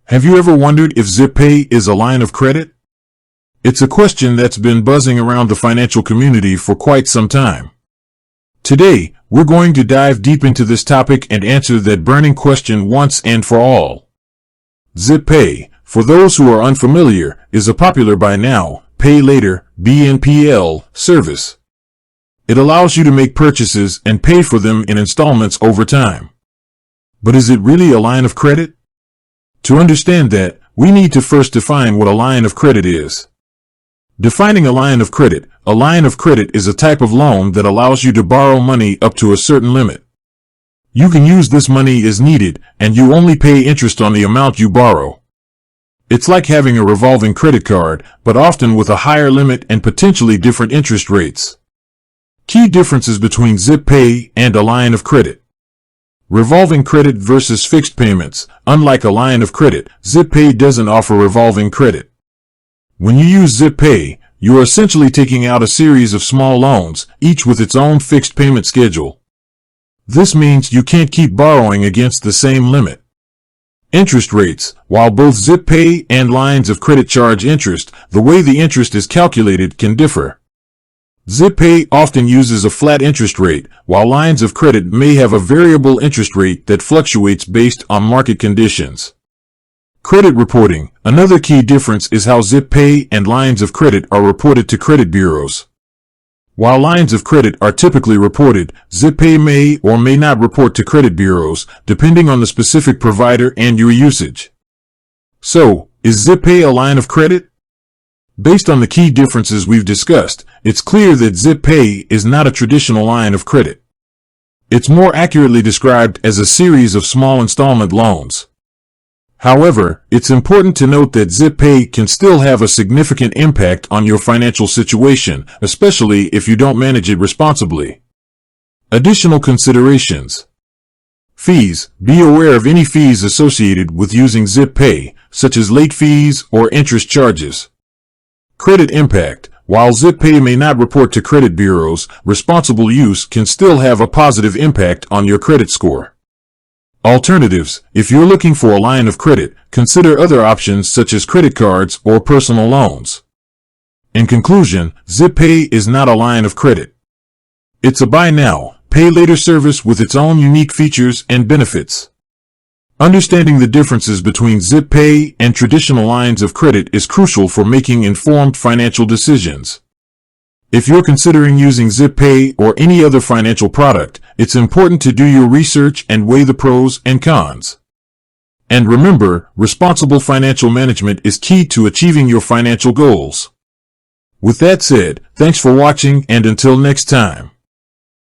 Have you ever wondered if Zippay is a line of credit? It's a question that's been buzzing around the financial community for quite some time. Today, we're going to dive deep into this topic and answer that burning question once and for all. Zippay, for those who are unfamiliar, is a popular buy now, pay later (BNPL) service. It allows you to make purchases and pay for them in installments over time. But is it really a line of credit? To understand that, we need to first define what a line of credit is. Defining a line of credit is a type of loan that allows you to borrow money up to a certain limit. You can use this money as needed, and you only pay interest on the amount you borrow. It's like having a revolving credit card, but often with a higher limit and potentially different interest rates. Key differences between Zippay and a line of credit. Revolving credit versus fixed payments. Unlike a line of credit, Zippay doesn't offer revolving credit. When you use Zippay, you are essentially taking out a series of small loans, each with its own fixed payment schedule. This means you can't keep borrowing against the same limit. Interest rates. While both Zippay and lines of credit charge interest, the way the interest is calculated can differ. Zippay often uses a flat interest rate, while lines of credit may have a variable interest rate that fluctuates based on market conditions. Credit reporting. Another key difference is how Zippay and lines of credit are reported to credit bureaus. While lines of credit are typically reported, Zippay may or may not report to credit bureaus, depending on the specific provider and your usage. So, is Zippay a line of credit? Based on the key differences we've discussed, it's clear that Zippay is not a traditional line of credit. It's more accurately described as a series of small installment loans. However, it's important to note that Zippay can still have a significant impact on your financial situation, especially if you don't manage it responsibly. Additional considerations. Fees. Be aware of any fees associated with using Zippay, such as late fees or interest charges. Credit impact. While Zippay may not report to credit bureaus, responsible use can still have a positive impact on your credit score. Alternatives. If you're looking for a line of credit, consider other options such as credit cards or personal loans. In conclusion, Zippay is not a line of credit. It's a buy now, pay later service with its own unique features and benefits. Understanding the differences between Zippay and traditional lines of credit is crucial for making informed financial decisions. If you're considering using Zippay or any other financial product, it's important to do your research and weigh the pros and cons. And remember, responsible financial management is key to achieving your financial goals. With that said, thanks for watching, and until next time.